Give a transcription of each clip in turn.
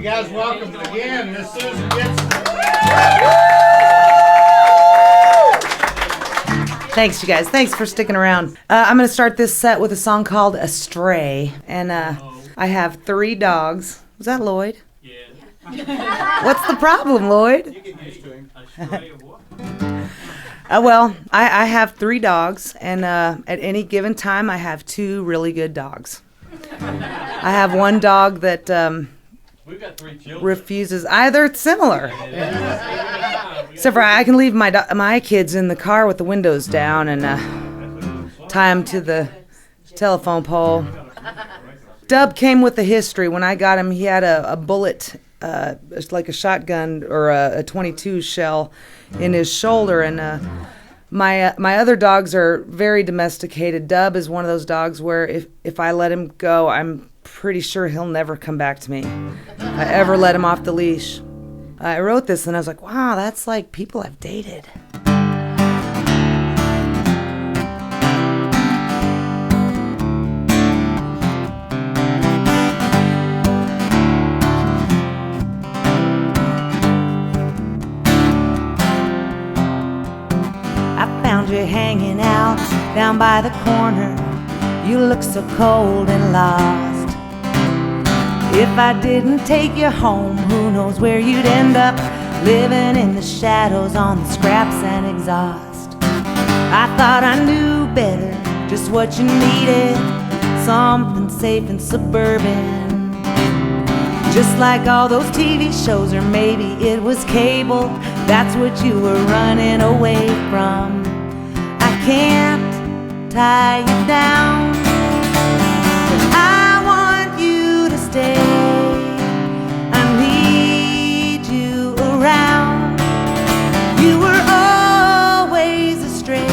You guys welcome again Miss Susan Gibson. Thanks, you guys. Thanks for sticking around. I'm going to start this set with a song called Astray. And I have 3 dogs. Was that Lloyd? Yeah. What's the problem, Lloyd? You get used to him. Astray of what? Well, I have 3 dogs, and at any given time, I have 2 really good dogs. I have one dog that We've got 3 children. refuses. They're similar. Except for I can leave my kids in the car with the windows down and tie them to the telephone pole. Dub came with the history. When I got him, he had a bullet, like a shotgun or a .22 shell in his shoulder, and my other dogs are very domesticated. Dub is one of those dogs where if I let him go, I'm pretty sure he'll never come back to me if I ever let him off the leash. I wrote this and I was like, wow, that's like people I've dated. I found you hanging out down by the corner. You look so cold and lost. If I didn't take you home, who knows where you'd end up, living in the shadows on the scraps and exhaust. I thought I knew better, just what you needed, something safe and suburban. Just like all those TV shows, or maybe it was cable, that's what you were running away from. I can't tie you down, but I want you to stay. I need you around. You were always astray.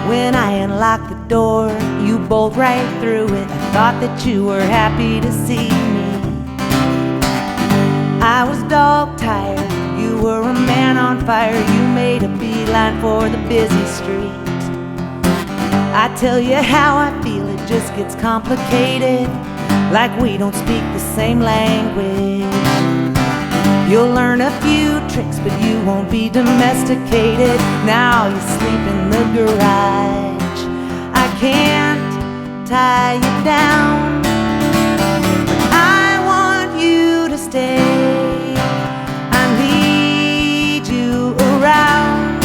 When I unlocked the door, you bolt right through it. I thought that you were happy to see me. I was dog-tired, you were a man on fire. You made a beeline for the busy street. I tell you how I feel, it just gets complicated, like we don't speak the same language. You'll learn a few tricks, but you won't be domesticated. Now you sleep in the garage. I can't tie you down, but I want you to stay. I need you around.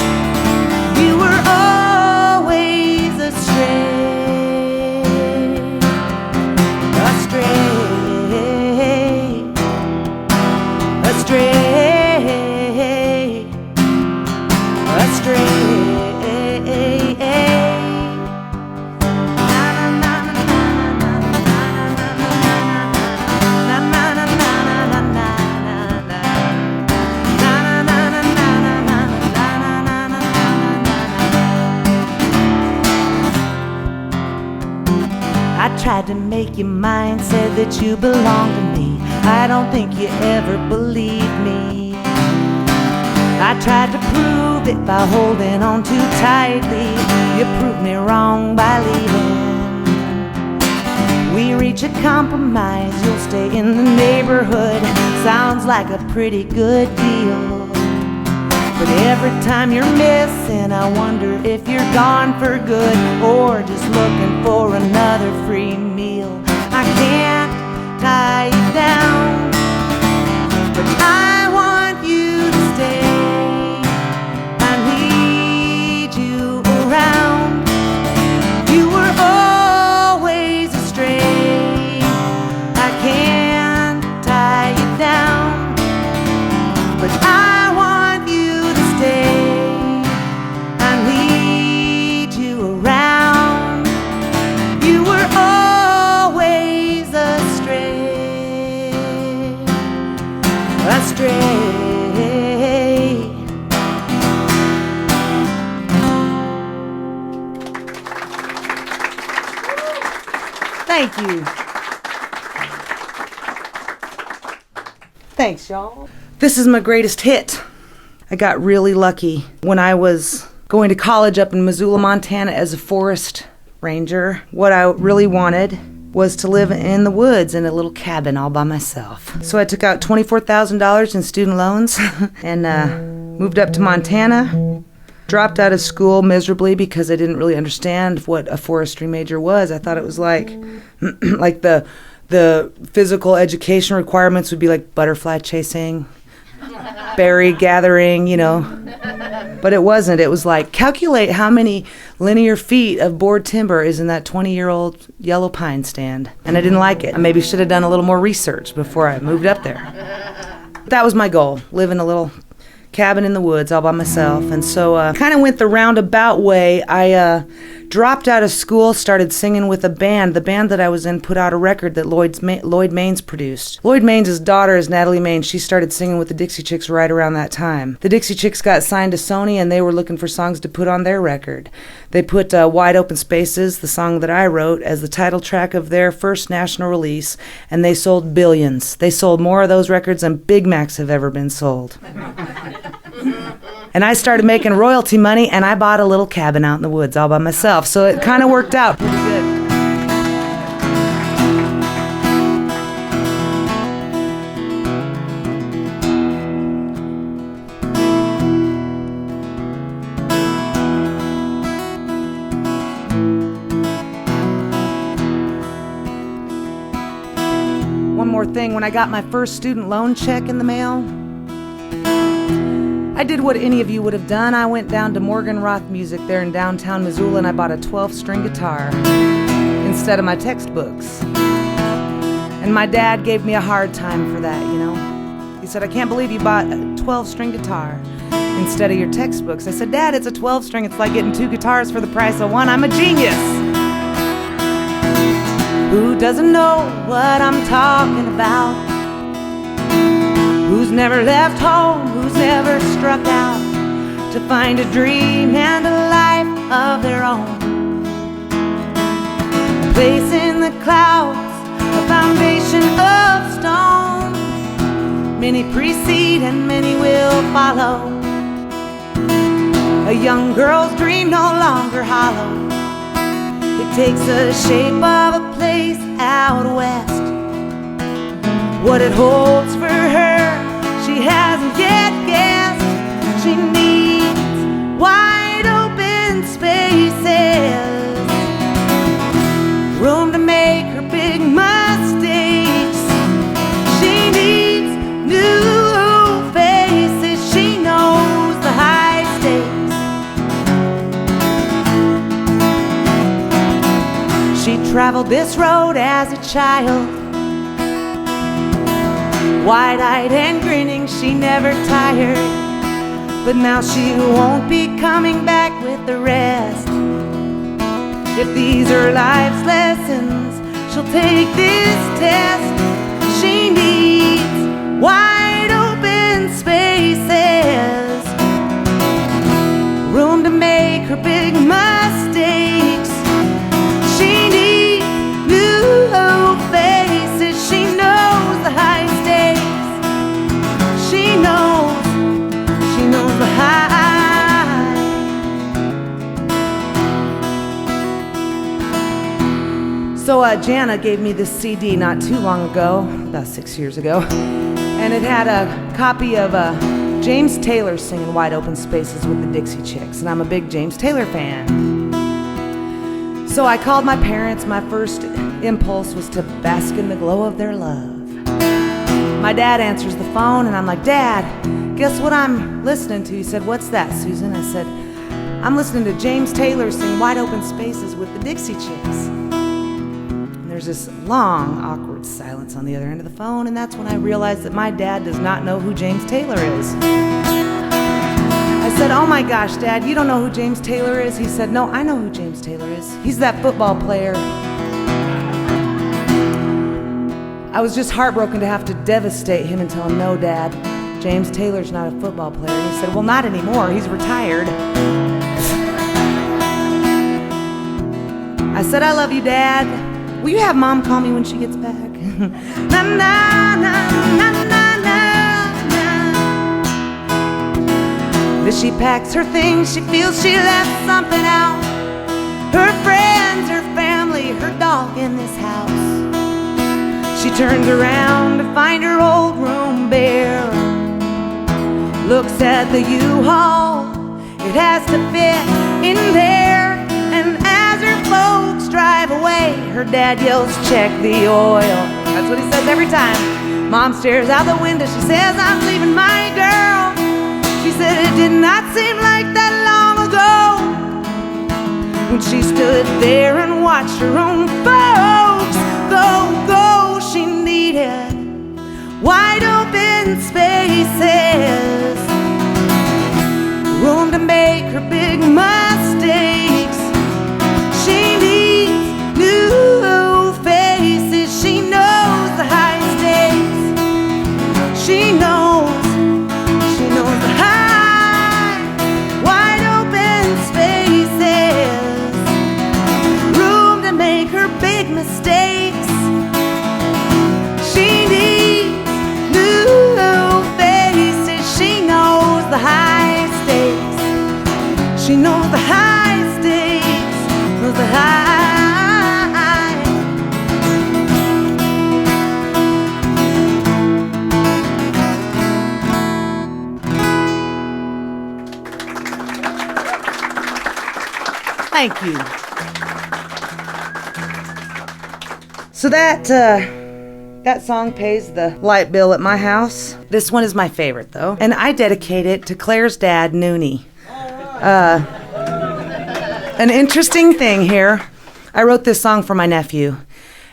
You were always astray. Astray. Astray, astray. I tried to make you mine, said that you belong to me. I don't think you ever believed me. I tried to prove it by holding on too tightly. You proved me wrong by leaving. We reach a compromise, you'll stay in the neighborhood. Sounds like a pretty good deal. But every time you're missing, I wonder if you're gone for good, or just looking for another free meal. I can't tie you down, but I want you to stay. I need you around. You were always astray. I can't tie you down, but I want you to stay. I need you around. You were always astray. Astray. Thank you. Thanks, y'all. This is my greatest hit. I got really lucky. When I was going to college up in Missoula, Montana as a forest ranger. What I really wanted was to live in the woods in a little cabin all by myself. So I took out $24,000 in student loans and moved up to Montana. Dropped out of school miserably because I didn't really understand what a forestry major was. I thought it was like the physical education requirements would be like butterfly chasing, berry gathering, you know. But it wasn't. It was like, calculate how many linear feet of board timber is in that 20-year-old yellow pine stand. And I didn't like it. I maybe should have done a little more research before I moved up there. That was my goal, live in a little cabin in the woods all by myself. And so kind of went the roundabout way. I dropped out of school, started singing with a band. The band that I was in put out a record that Lloyd Maines produced. Lloyd Maines' daughter is Natalie Maines. She started singing with the Dixie Chicks right around that time. The Dixie Chicks got signed to Sony, and they were looking for songs to put on their record. They put Wide Open Spaces, the song that I wrote, as the title track of their first national release, and they sold billions. They sold more of those records than Big Macs have ever been sold. And I started making royalty money, and I bought a little cabin out in the woods all by myself. So it kind of worked out pretty good. One more thing, when I got my first student loan check in the mail, I did what any of you would have done. I went down to Morgan Roth Music there in downtown Missoula, and I bought a 12-string guitar instead of my textbooks. And my dad gave me a hard time for that, you know. He said, I can't believe you bought a 12-string guitar instead of your textbooks. I said, Dad, it's a 12-string. It's like getting 2 guitars for the price of 1. I'm a genius. Who doesn't know what I'm talking about? Who's never left home, who's never struck out to find a dream and a life of their own. A place in the clouds, a foundation of stone. Many precede and many will follow. A young girl's dream no longer hollow. It takes the shape of a place out west. What it holds for her, she hasn't yet guessed. She needs wide open spaces, room to make her big mistakes. She needs new faces. She knows the high stakes. She traveled this road as a child, wide-eyed and grinning, she never tired. But now she won't be coming back with the rest. If these are life's lessons, she'll take this test. She needs wide open spaces, room to make her big mistakes. She needs new faces. She knows the high stakes. She knows the high. So Jana gave me this CD not too long ago, about 6 years ago, and it had a copy of James Taylor singing Wide Open Spaces with the Dixie Chicks, and I'm a big James Taylor fan. So I called my parents. My first impulse was to bask in the glow of their love. My dad answers the phone, and I'm like, Dad, guess what I'm listening to? He said, what's that, Susan? I said, I'm listening to James Taylor sing Wide Open Spaces with the Dixie Chicks. And there's this long, awkward silence on the other end of the phone, and that's when I realized that my dad does not know who James Taylor is. I said, oh my gosh, Dad, you don't know who James Taylor is? He said, no, I know who James Taylor is. He's that football player. I was just heartbroken to have to devastate him and tell him, no, Dad, James Taylor's not a football player. And he said, well, not anymore. He's retired. I said, I love you, Dad. Will you have Mom call me when she gets back? Na, na, na, na, na, na, na. As she packs her things, she feels she left something out. Her friends, her family, her dog in this house. She turns around to find her old room bare. Looks at the U-Haul, it has to fit in there. And as her folks drive away, her dad yells, check the oil. That's what he says every time. Mom stares out the window, she says, I'm leaving my girl. She said it did not seem like that long ago when she stood there and watched her own folks go. She needed wide open spaces, room to make her big mistakes. She needs new faces. She knows the high stakes. She knows the high, wide open spaces, room to make her big mistakes. She needs new faces. She knows the high stakes. She knows the high stakes, knows the high. Thank you. So that song pays the light bill at my house. This one is my favorite, though, and I dedicate it to Claire's dad, Noonie. An interesting thing here. I wrote this song for my nephew,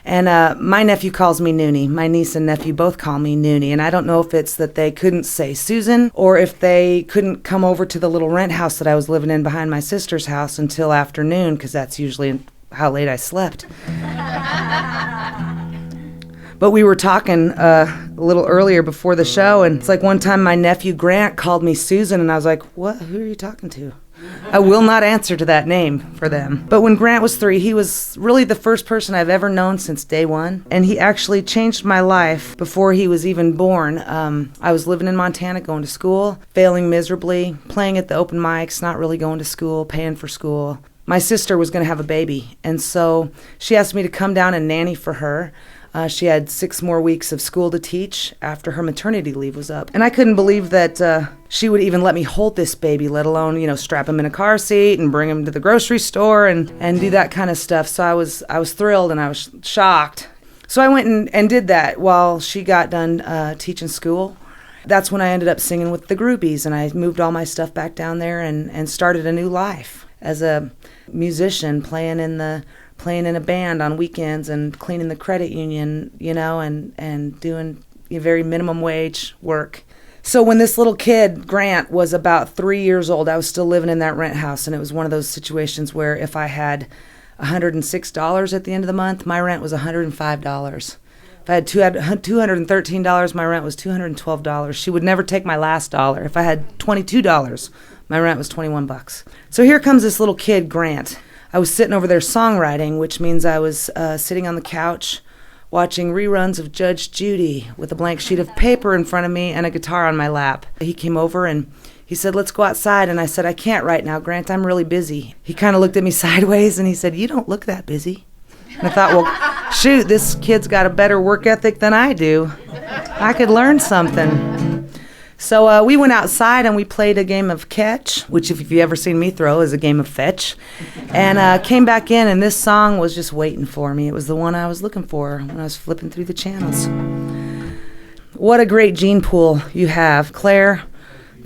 and my nephew calls me Noonie. My niece and nephew both call me Noonie, and I don't know if it's that they couldn't say Susan or if they couldn't come over to the little rent house that I was living in behind my sister's house until afternoon, because that's usually how late I slept. But we were talking a little earlier before the show, and it's like one time my nephew Grant called me Susan, and I was like, what? Who are you talking to? I will not answer to that name for them. But when Grant was 3, he was really the first person I've ever known since day one, and he actually changed my life before he was even born. I was living in Montana, going to school, failing miserably, playing at the open mics, not really going to school, paying for school. My sister was going to have a baby, and so she asked me to come down and nanny for her. She had 6 more weeks of school to teach after her maternity leave was up. And I couldn't believe that she would even let me hold this baby, let alone, strap him in a car seat and bring him to the grocery store and do that kind of stuff. So I was thrilled and I was shocked. So I went and did that while she got done teaching school. That's when I ended up singing with the groupies, and I moved all my stuff back down there and started a new life as a musician, playing in a band on weekends and cleaning the credit union, and doing very minimum wage work. So when this little kid, Grant, was about 3 years old, I was still living in that rent house, and it was one of those situations where if I had $106 at the end of the month, my rent was $105. If I had $213, my rent was $212. She would never take my last dollar. If I had $22, my rent was $21. So here comes this little kid, Grant. I was sitting over there songwriting, which means I was sitting on the couch watching reruns of Judge Judy with a blank sheet of paper in front of me and a guitar on my lap. He came over and he said, let's go outside. And I said, I can't right now, Grant. I'm really busy. He kind of looked at me sideways and he said, you don't look that busy. And I thought, well, shoot, this kid's got a better work ethic than I do. I could learn something. So we went outside and we played a game of catch, which if you've ever seen me throw is a game of fetch, and came back in, and this song was just waiting for me. It was the one I was looking for when I was flipping through the channels. What a great gene pool you have, Claire.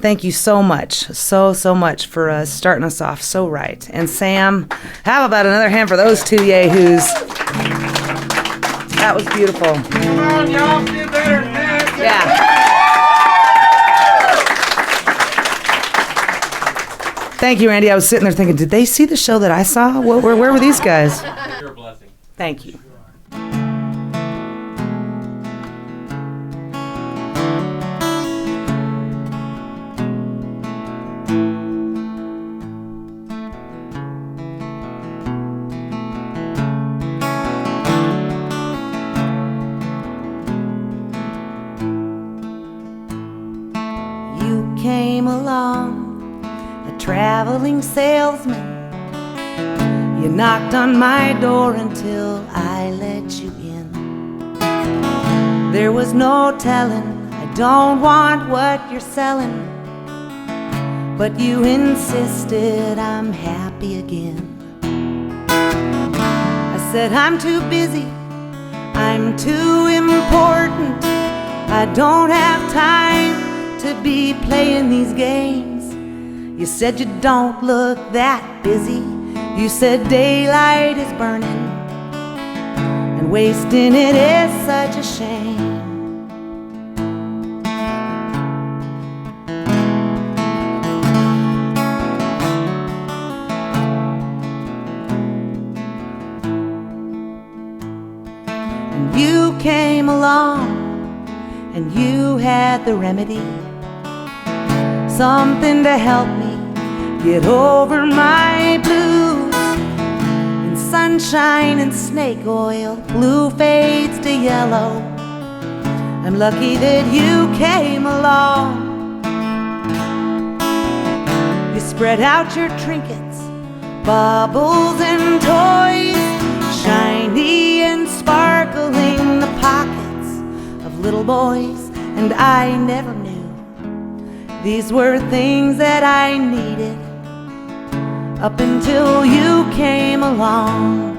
Thank you so much, so much for starting us off so right. And Sam, how about another hand for those two yahoos? That was beautiful. Come on, y'all, do better than that. Yeah. Thank you, Randy. I was sitting there thinking, did they see the show that I saw? Where were these guys? You're a blessing. Thank you. You came along a traveling salesman. You knocked on my door until I let you in. There was no telling, I don't want what you're selling, but you insisted I'm happy again. I said I'm too busy, I'm too important, I don't have time to be playing these games. You said you don't look that busy, you said daylight is burning, and wasting it is such a shame. And you came along, and you had the remedy, something to help me get over my blues. In sunshine and snake oil, blue fades to yellow. I'm lucky that you came along. You spread out your trinkets, baubles and toys, shiny and sparkling the pockets of little boys. And I never knew these were things that I needed up until you came along.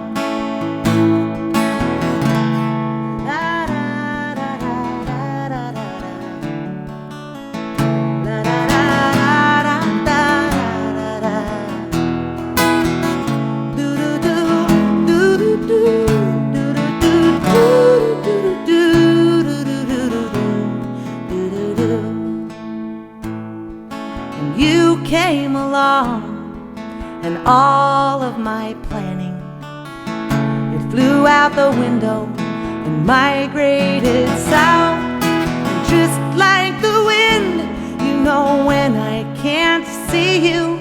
You came along, and all of my planning, it flew out the window and migrated south. And just like the wind, you know, when I can't see you,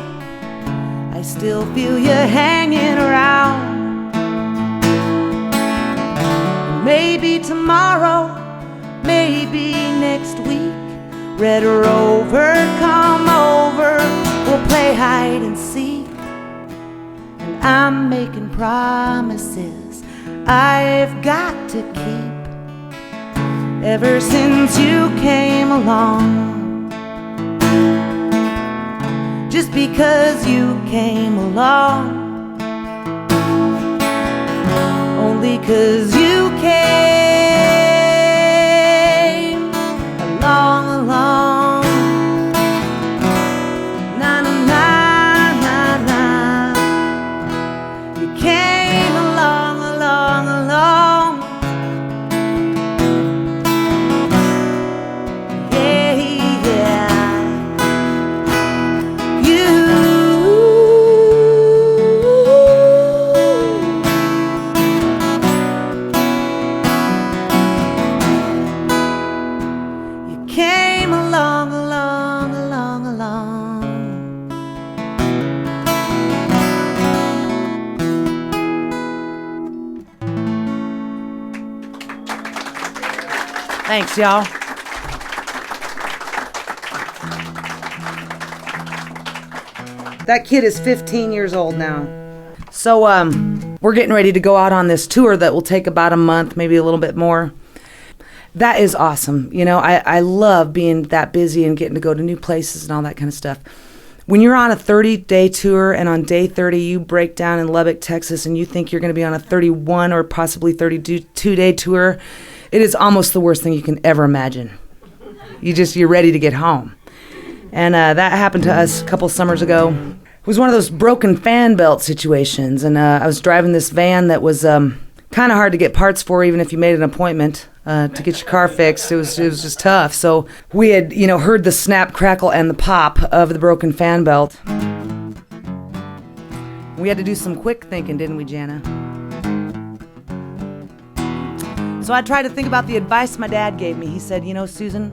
I still feel you hanging around. Maybe tomorrow, maybe next week, Red Rover, come over, we'll play hide and seek. And I'm making promises I've got to keep ever since you came along. Just because you came along, only 'cause you came along, along. Na na na na na. You came along, along, along. Yeah, yeah. You came along, along, along, along. Thanks, y'all. That kid is 15 years old now. So, we're getting ready to go out on this tour that will take about a month, maybe a little bit more. That is awesome. You know, I love being that busy and getting to go to new places and all that kind of stuff. When you're on a 30-day tour and on day 30 you break down in Lubbock, Texas, and you think you're going to be on a 31 or possibly 32-day tour, it is almost the worst thing you can ever imagine. You're ready to get home. And that happened to us a couple summers ago. It was one of those broken fan belt situations, and I was driving this van that was kind of hard to get parts for, even if you made an appointment to get your car fixed. It was just tough. So we had, heard the snap, crackle, and the pop of the broken fan belt. We had to do some quick thinking, didn't we, Jana? So I tried to think about the advice my dad gave me. He said, Susan,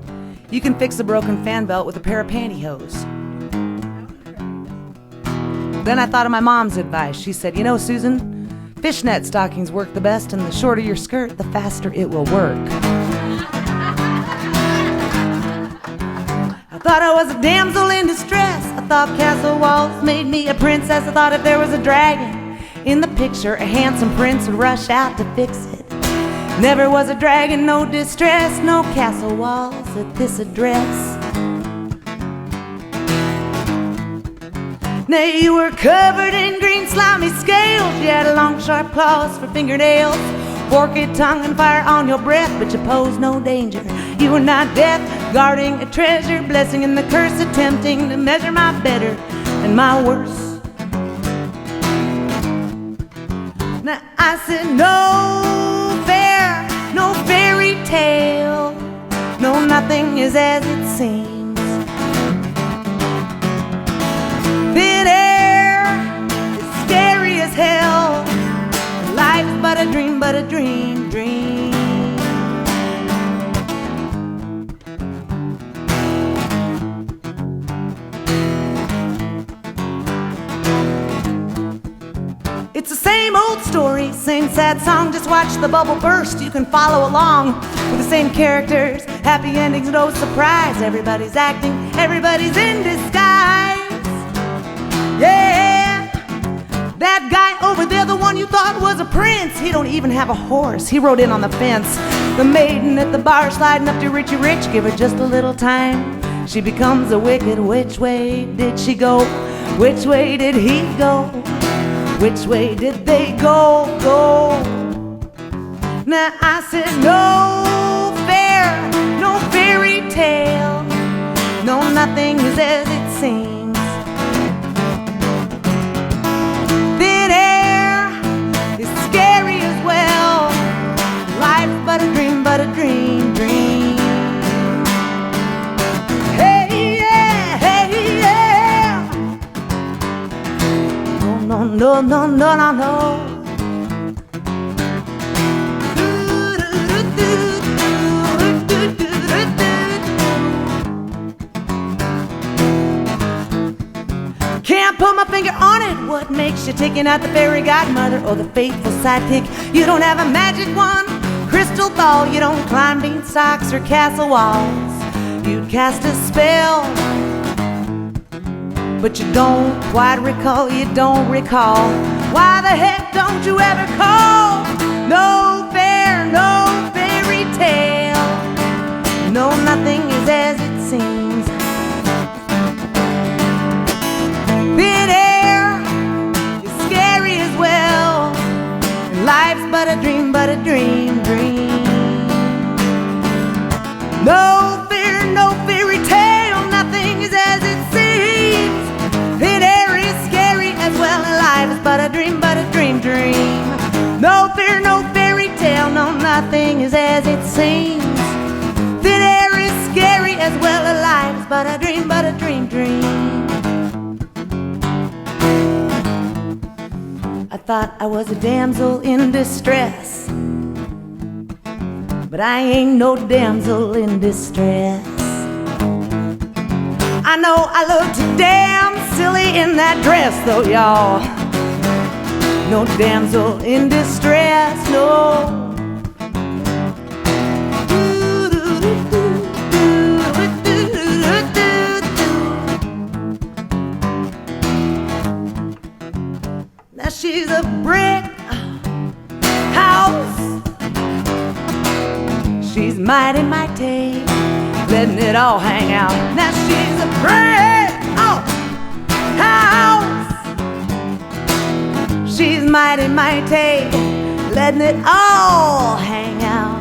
you can fix a broken fan belt with a pair of pantyhose. Then I thought of my mom's advice. She said, Susan, fishnet stockings work the best, and the shorter your skirt, the faster it will work. I thought I was a damsel in distress. I thought castle walls made me a princess. I thought if there was a dragon in the picture, a handsome prince would rush out to fix it. Never was a dragon, no distress, no castle walls at this address. Now you were covered in green slimy scales. You had long sharp claws for fingernails, forked tongue and fire on your breath, but you posed no danger. You were not death, guarding a treasure, blessing and the curse, attempting to measure my better and my worse. Now I said no fair, no fairy tale, no, nothing is as it seems. Thin air is scary as hell. Life's but a dream, but a dream, dream. It's the same old story, same sad song. Just watch the bubble burst. You can follow along with the same characters, happy endings, no surprise. Everybody's acting, everybody's in disguise. Yeah, that guy over there, the one you thought was a prince, he don't even have a horse, he rode in on the fence. The maiden at the bar sliding up to Richie Rich, give her just a little time, she becomes a wicked. Which way did she go? Which way did he go? Which way did they go, go? Now I said no fair, no fairy tale, no, nothing is as it seems. Thin air is scary as well. Life's but a dream, but a dream, dream. Hey yeah, hey yeah. No, no, no, no, no, no. Can't put my finger on it. What makes you taking out the fairy godmother or the faithful sidekick? You don't have a magic wand, crystal ball. You don't climb beanstalks or castle walls. You cast a spell, but you don't quite recall. You don't recall. Why the heck don't you ever call? No fair, no fairy tale. No, nothing is as it seems. Thin air is scary as well. Life's but a dream, dream. No fear, no fairy tale. Nothing is as it seems. Thin air is scary as well. And life is but a dream, dream. No fear, no fairy tale. No, nothing is as it seems. Thin air is scary as well. And life is but a dream, dream. I thought I was a damsel in distress, but I ain't no damsel in distress. I know I look too damn silly in that dress, though, y'all. No damsel in distress, no. Now she's a brick house. She's mighty, letting it all hang out. Now she's a brick house. She's mighty, letting it all hang out.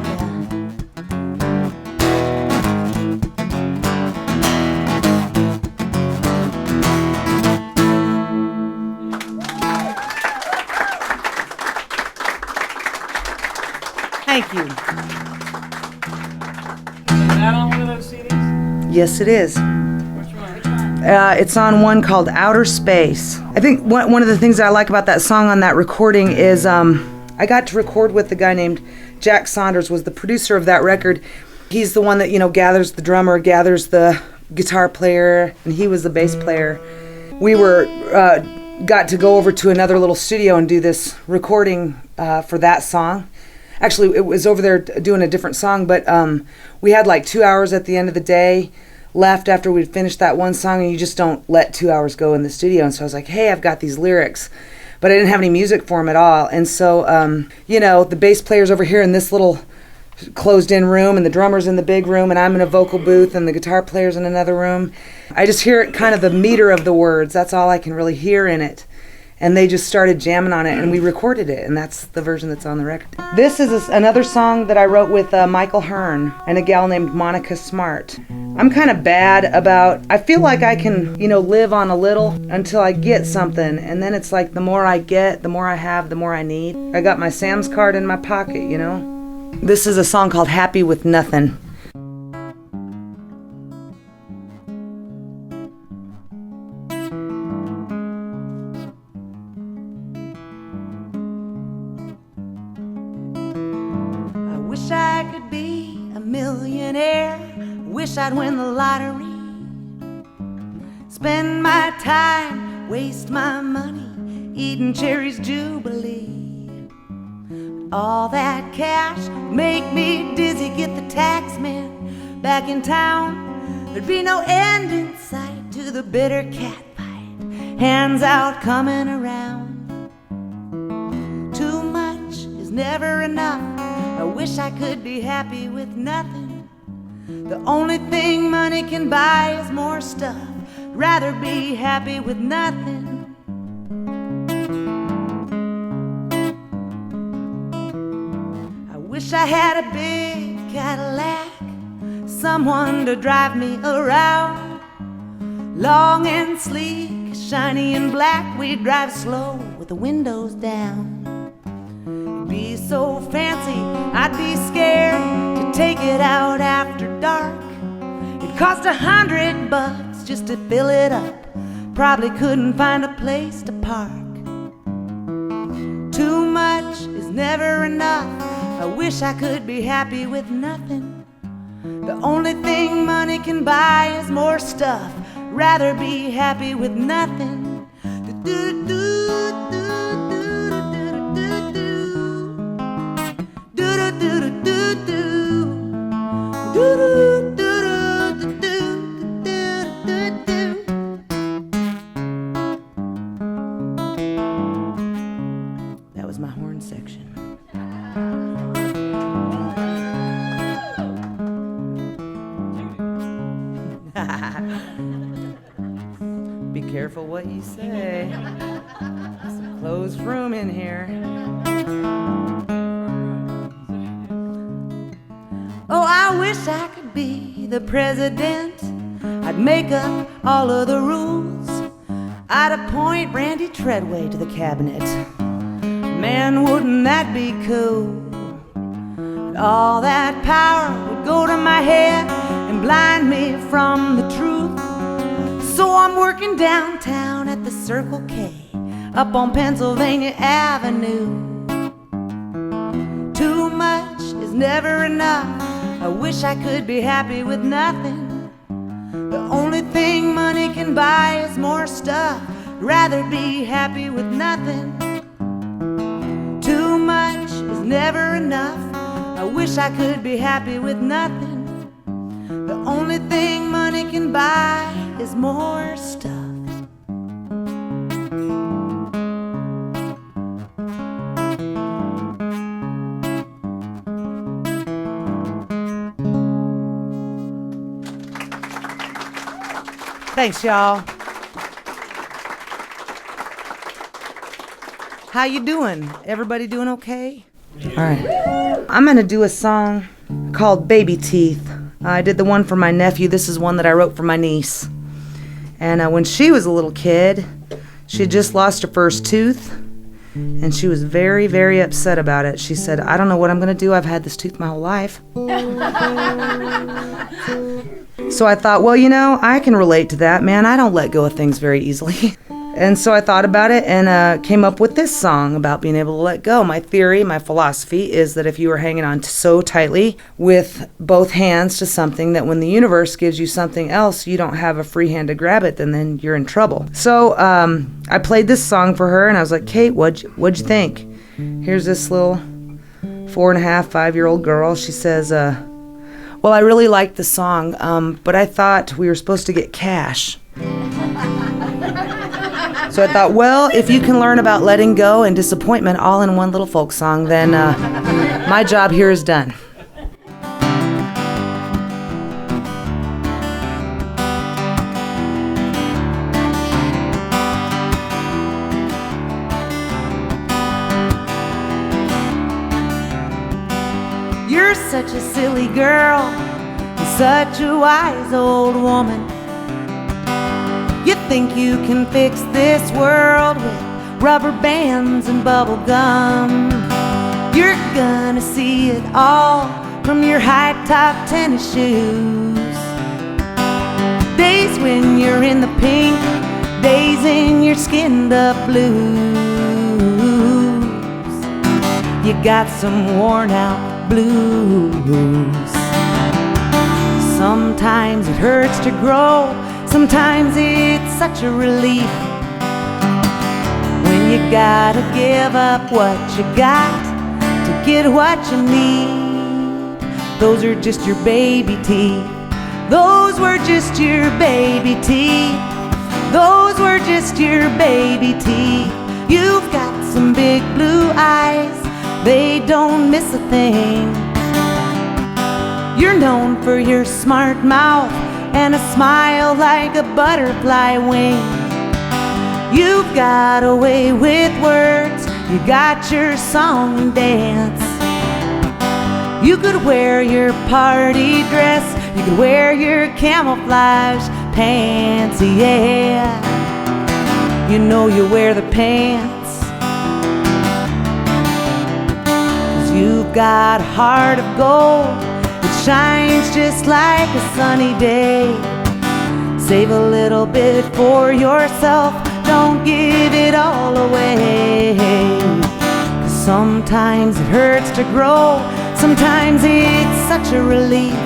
Thank you. Is that on one of those CDs? Yes, it is. Which one? It's on one called Outer Space. I think one of the things that I like about that song on that recording is I got to record with the guy named Jack Saunders, was the producer of that record. He's the one that, gathers the drummer, gathers the guitar player, and he was the bass player. We got to go over to another little studio and do this recording for that song. Actually, it was over there doing a different song, but we had like 2 hours at the end of the day left after we'd finished that one song, and you just don't let 2 hours go in the studio. And so I was like, hey, I've got these lyrics, but I didn't have any music for them at all. And so, the bass player's over here in this little closed-in room, and the drummer's in the big room, and I'm in a vocal booth, and the guitar player's in another room. I just hear it, kind of the meter of the words. That's all I can really hear in it. And they just started jamming on it, and we recorded it, and that's the version that's on the record. This is another song that I wrote with Michael Hearn and a gal named Monica Smart. I'm kind of bad about, I feel like I can, live on a little until I get something, and then it's like the more I get, the more I have, the more I need. I got my Sam's card in my pocket, This is a song called Happy with Nothing. Wish I could be a millionaire. Wish I'd win the lottery. Spend my time, waste my money, eating Cherry's Jubilee. All that cash make me dizzy. Get the tax man back in town. There'd be no end in sight to the bitter cat fight. Hands out coming around. Too much is never enough. I wish I could be happy with nothing. The only thing money can buy is more stuff. Rather be happy with nothing. I wish I had a big Cadillac, someone to drive me around. Long and sleek, shiny and black, we'd drive slow with the windows down. Be so fancy, I'd be scared to take it out after dark. It cost $100 just to fill it up. Probably couldn't find a place to park. Too much is never enough. I wish I could be happy with nothing. The only thing money can buy is more stuff. Rather be happy with nothing. That was my horn section. Be careful what you say. It's a closed room in here. Oh, I wish I could be the president. I'd make up all of the rules. I'd appoint Randy Treadway to the cabinet. Man, wouldn't that be cool? But all that power would go to my head and blind me from the truth. So I'm working downtown at the Circle K, up on Pennsylvania Avenue. Too much is never enough. I wish I could be happy with nothing. The only thing money can buy is more stuff. Rather be happy with nothing. Too much is never enough. I wish I could be happy with nothing. The only thing money can buy is more stuff. Thanks, y'all. How you doing? Everybody doing okay? All right. I'm going to do a song called Baby Teeth. I did the one for my nephew. This is one that I wrote for my niece. And when she was a little kid, she had just lost her first tooth. And she was very, very upset about it. She said, I don't know what I'm going to do. I've had this tooth my whole life. So I thought, well, I can relate to that, man. I don't let go of things very easily. And so I thought about it and came up with this song about being able to let go. My theory, my philosophy is that if you are hanging on so tightly with both hands to something, that when the universe gives you something else, you don't have a free hand to grab it, then you're in trouble. So I played this song for her and I was like, Kate, what'd you think? Here's this little 4.5, 5-year-old girl. She says, Well, I really liked the song, but I thought we were supposed to get cash. So I thought, well, if you can learn about letting go and disappointment all in one little folk song, then my job here is done. You're such a silly girl, and such a wise old woman. You think you can fix this world with rubber bands and bubble gum. You're gonna see it all from your high-top tennis shoes. Days when you're in the pink, days in your skinned-up blues. You got some worn-out blues. Sometimes it hurts to grow, sometimes it's such a relief when you gotta give up what you got to get what you need. Those are just your baby teeth. Those were just your baby teeth. Those were just your baby teeth. You've got some big blue eyes, they don't miss a thing. You're known for your smart mouth and a smile like a butterfly wing. You've got a way with words, you got your song and dance. You could wear your party dress, you could wear your camouflage pants, yeah. You know you wear the pants. You've got a heart of gold, it shines just like a sunny day. Save a little bit for yourself, don't give it all away. 'Cause sometimes it hurts to grow, sometimes it's such a relief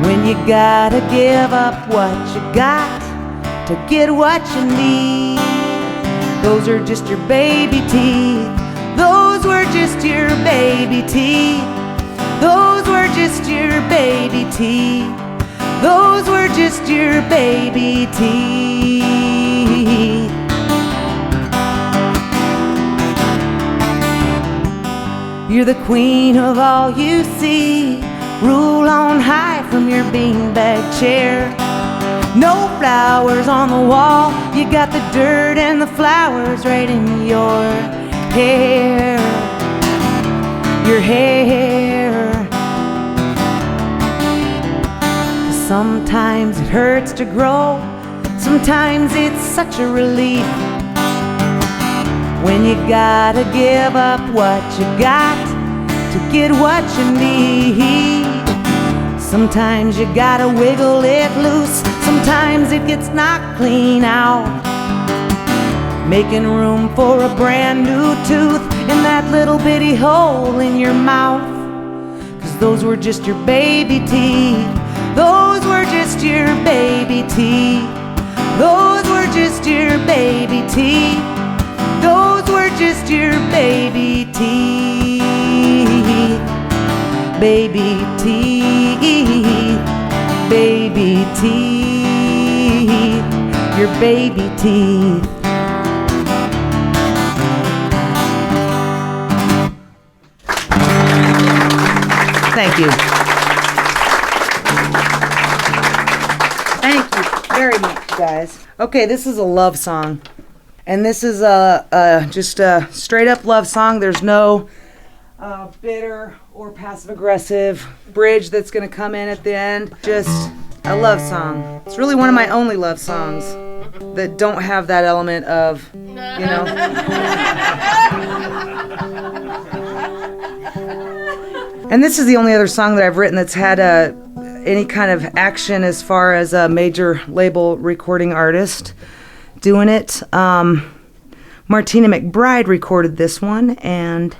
when you gotta give up what you got to get what you need. Those are just your baby teeth. Those were just your baby teeth. Those were just your baby teeth. Those were just your baby teeth. You're the queen of all you see. Rule on high from your beanbag chair. No flowers on the wall. You got the dirt and the flowers right in your hair, your hair. Sometimes it hurts to grow, sometimes it's such a relief when you gotta give up what you got to get what you need. Sometimes you gotta wiggle it loose, sometimes it gets knocked clean out, making room for a brand new tooth in that little bitty hole in your mouth. 'Cause those were just your baby teeth. Those were just your baby teeth. Those were just your baby teeth. Those were just your baby teeth. Baby teeth. Baby teeth. Your baby teeth. Thank you. Thank you very much, guys. Okay, this is a love song. And this is just a straight up love song. There's no bitter or passive aggressive bridge that's going to come in at the end. Just a love song. It's really one of my only love songs that don't have that element of, you know. And this is the only other song that I've written that's had any kind of action as far as a major label recording artist doing it. Martina McBride recorded this one, and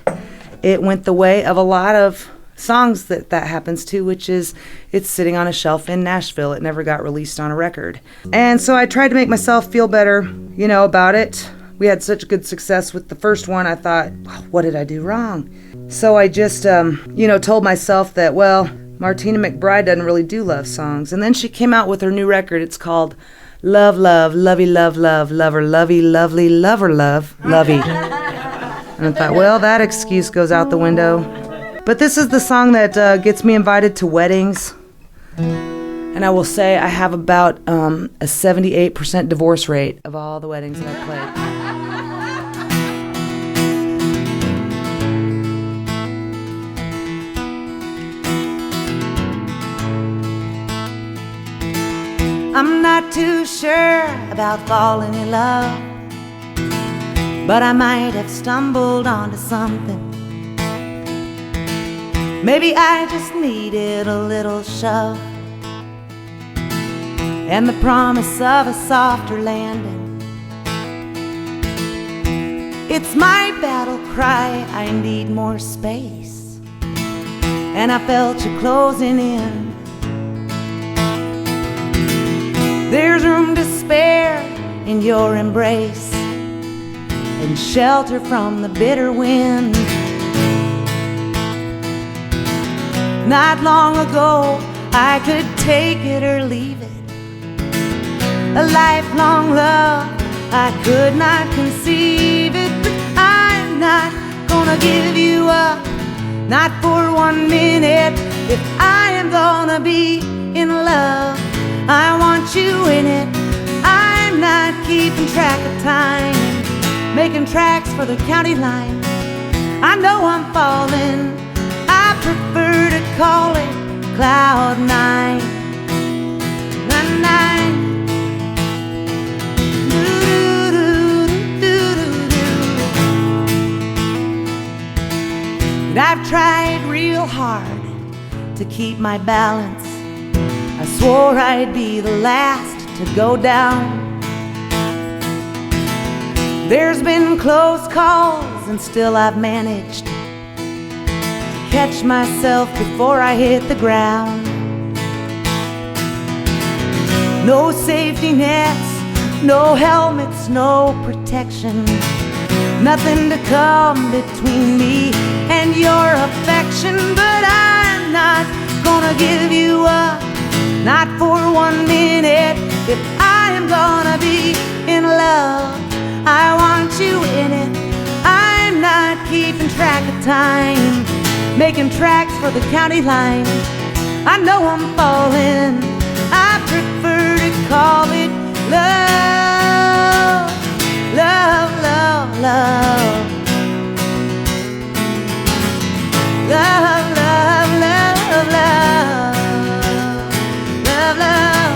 it went the way of a lot of songs that happens to, which is it's sitting on a shelf in Nashville. It never got released on a record. And so I tried to make myself feel better, you know, about it. We had such good success with the first one, I thought, what did I do wrong? So I just, told myself that, well, Martina McBride doesn't really do love songs. And then she came out with her new record. It's called Love, Love, Lovey, Love, Love, Lover, Lovey, Lovely, Lover, Love, Lovey. And I thought, well, that excuse goes out the window. But this is the song that gets me invited to weddings. And I will say I have about a 78% divorce rate of all the weddings that I've played. I'm not too sure about falling in love, but I might have stumbled onto something. Maybe I just needed a little shove and the promise of a softer landing. It's my battle cry, I need more space, and I felt you closing in. There's room to spare in your embrace and shelter from the bitter wind. Not long ago, I could take it or leave it. A lifelong love, I could not conceive it. But I'm not gonna give you up, not for 1 minute. If I am gonna be in love, I want you in it. I'm not keeping track of time, making tracks for the county line. I know I'm falling, I prefer to call it cloud nine. Nine. And I've tried real hard to keep my balance. I swore I'd be the last to go down. There's been close calls and still I've managed to catch myself before I hit the ground. No safety nets, no helmets, no protection, nothing to come between me and your affection. But I'm not gonna give you up, not for 1 minute. If I am gonna be in love, I want you in it. I'm not keeping track of time, making tracks for the county line. I know I'm falling, I prefer to call it love. Love, love, love. Love, love, love, love. Love, love.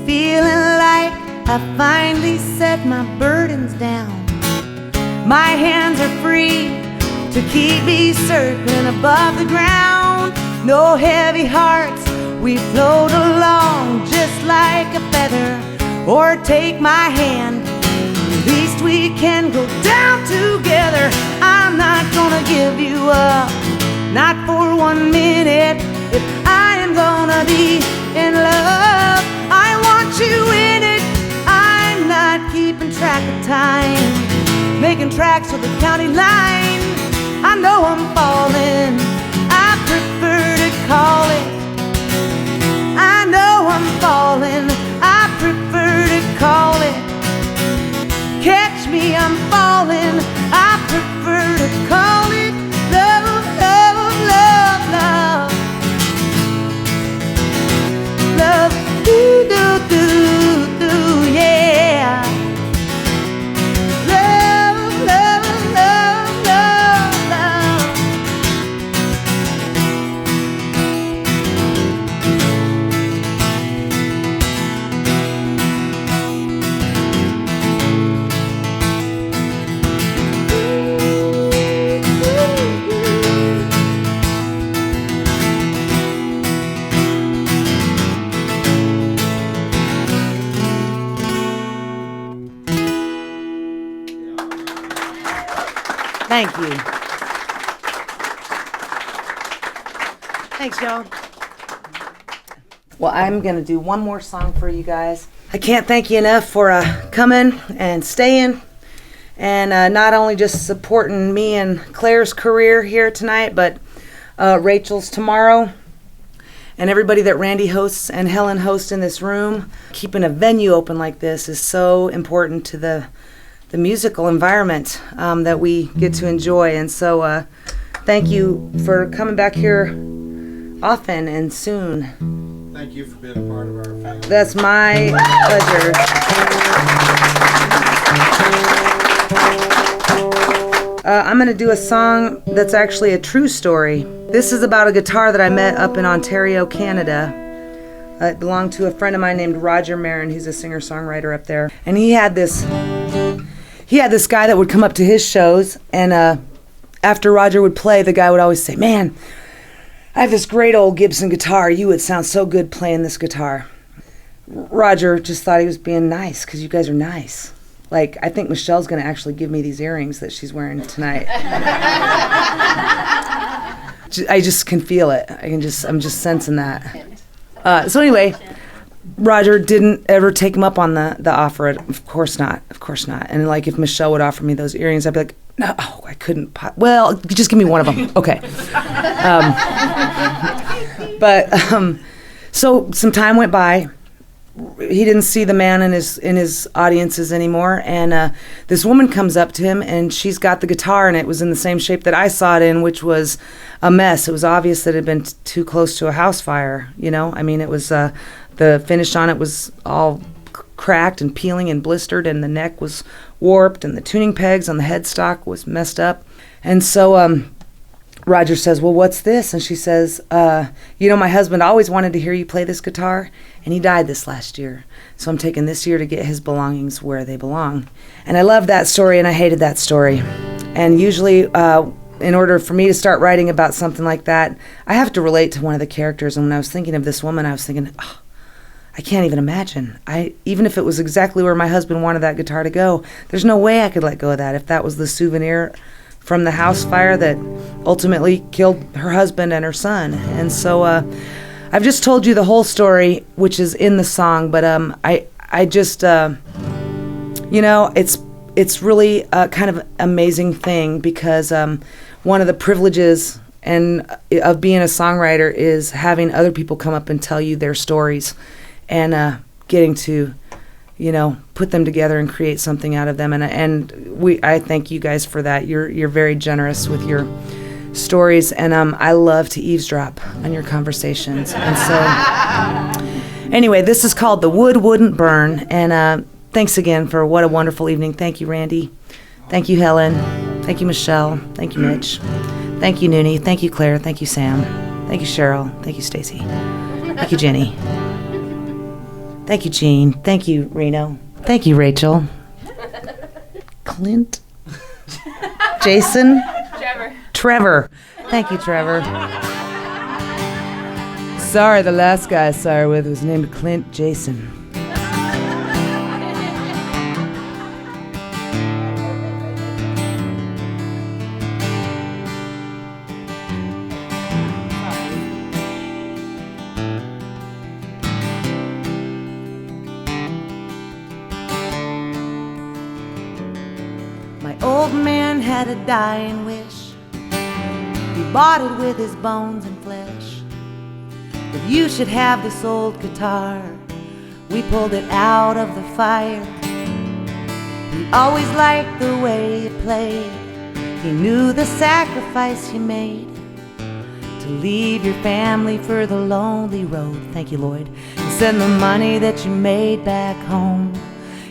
Feeling like I finally set my burdens down. My hands are free to keep me circling above the ground. No heavy hearts, we float along just like a feather. Or take my hand, at least we can go down together. I'm not gonna give you up, not for 1 minute. If I am gonna be in love, I want you in it. I'm not keeping track of time, making tracks for the county line. I know I'm falling, I prefer to call it. I know I'm falling, I prefer to call it. Catch me, I'm falling, I prefer to call it love, love, love, love. Love, do, do, do, do, yeah. Love, love, love, love, love. Thank you. Thanks, y'all. Well, I'm going to do one more song for you guys. I can't thank you enough for coming and staying and not only just supporting me and Claire's career here tonight, but Rachel's tomorrow and everybody that Randy hosts and Helen hosts in this room. Keeping a venue open like this is so important to the musical environment that we get to enjoy. And so thank you for coming back here often and soon. Thank you for being a part of our family. That's my pleasure. I'm going to do a song that's actually a true story. This is about a guitar that I met up in Ontario, Canada. It belonged to a friend of mine named Roger Marin, who's a singer-songwriter up there. And he had this guy that would come up to his shows, and after Roger would play, the guy would always say, "Man, I have this great old Gibson guitar. You would sound so good playing this guitar." Roger just thought he was being nice because you guys are nice. Like, I think Michelle's going to actually give me these earrings that she's wearing tonight. I just can feel it. I'm just sensing that. So anyway, Roger didn't ever take him up on the offer. Of course not. And like, if Michelle would offer me those earrings, I'd be like, "No, I couldn't. Well, just give me one of them." Okay. So some time went by. He didn't see the man in his audiences anymore, and this woman comes up to him, and she's got the guitar, and it was in the same shape that I saw it in, which was a mess. It was obvious that it had been too close to a house fire. You know, I mean, it was the finish on it was all cracked and peeling and blistered, and the neck was warped, and the tuning pegs on the headstock was messed up. And so Roger says, "Well, what's this?" And she says, "My husband always wanted to hear you play this guitar, and he died this last year. So I'm taking this year to get his belongings where they belong." And I loved that story, and I hated that story. And usually, in order for me to start writing about something like that, I have to relate to one of the characters. And when I was thinking of this woman, I was thinking, oh, I can't even imagine. Even if it was exactly where my husband wanted that guitar to go, there's no way I could let go of that if that was the souvenir from the house fire that ultimately killed her husband and her son. And so I've just told you the whole story, which is in the song, but I just, it's really a kind of amazing thing because one of the privileges of being a songwriter is having other people come up and tell you their stories and getting to put them together and create something out of them. And I thank you guys for that. You're very generous with your stories, and I love to eavesdrop on your conversations. And so, anyway, this is called "The Wood Wouldn't Burn," and thanks again for what a wonderful evening. Thank you, Randy. Thank you, Helen. Thank you, Michelle. Thank you, Mitch. Thank you, Noonie. Thank you, Claire. Thank you, Sam. Thank you, Cheryl. Thank you, Stacy. Thank you, Jenny. Thank you, Jean. Thank you, Reno. Thank you, Rachel. Clint. Jason. Trevor. Thank you, Trevor. Sorry, the last guy I saw her with was named Clint Jason. My old man had a dying wish. He bought it with his bones and flesh. But you should have this old guitar. We pulled it out of the fire. He always liked the way you played. He knew the sacrifice you made to leave your family for the lonely road. Thank you, Lloyd. And send the money that you made back home.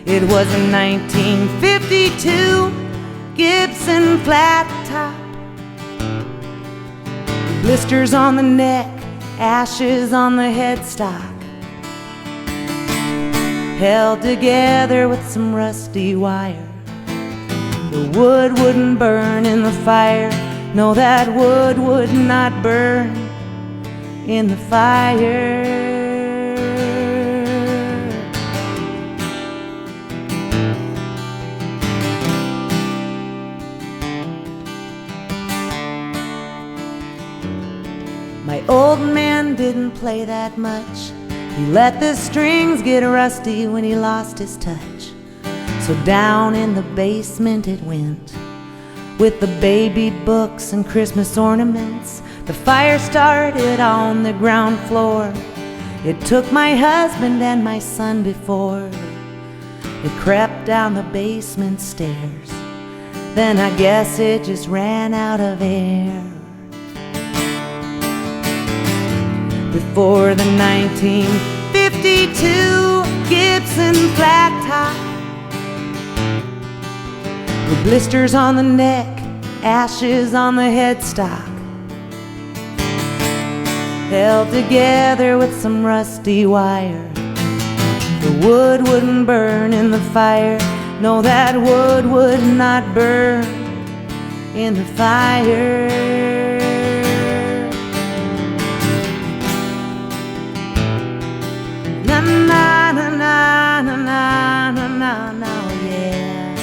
It was a 1952 Gibson flat top. Blisters on the neck, ashes on the headstock, held together with some rusty wire. The wood wouldn't burn in the fire. No, that wood would not burn in the fire. My old man didn't play that much. He let the strings get rusty when he lost his touch. So down in the basement it went, with the baby books and Christmas ornaments. The fire started on the ground floor. It took my husband and my son before it crept down the basement stairs. Then I guess it just ran out of air. Before the 1952 Gibson flat top, with blisters on the neck, ashes on the headstock, held together with some rusty wire. The wood wouldn't burn in the fire. No, that wood would not burn in the fire. Na na na na na na na na na, yeah.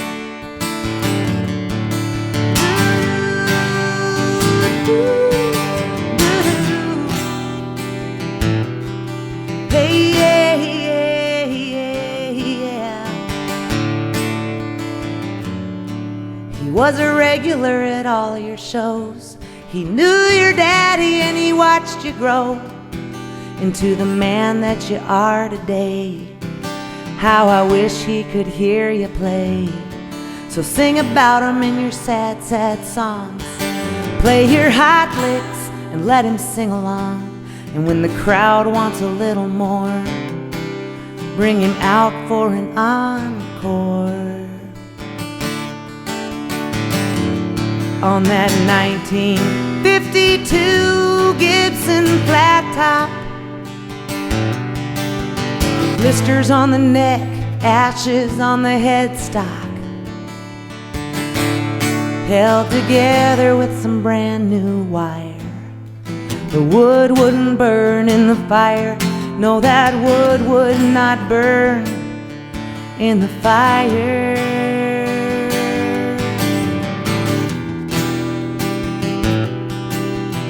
Hey, yeah, yeah, yeah, yeah. He was a regular at all your shows. He knew your daddy and he watched you grow into the man that you are today. How I wish he could hear you play. So sing about him in your sad, sad songs. Play your hot licks and let him sing along. And when the crowd wants a little more, bring him out for an encore. On that 1952 Gibson flat top, blisters on the neck, ashes on the headstock, held together with some brand new wire. The wood wouldn't burn in the fire. No, that wood would not burn in the fire.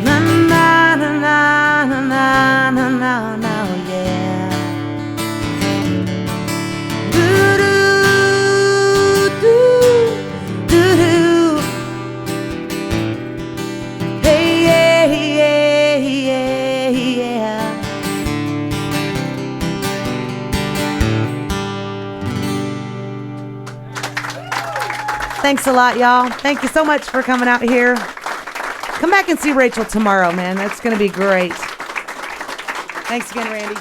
Na na na na na na na na na, yeah. Thanks a lot, y'all. Thank you so much for coming out here. Come back and see Rachel tomorrow, man. That's going to be great. Thanks again, Randy.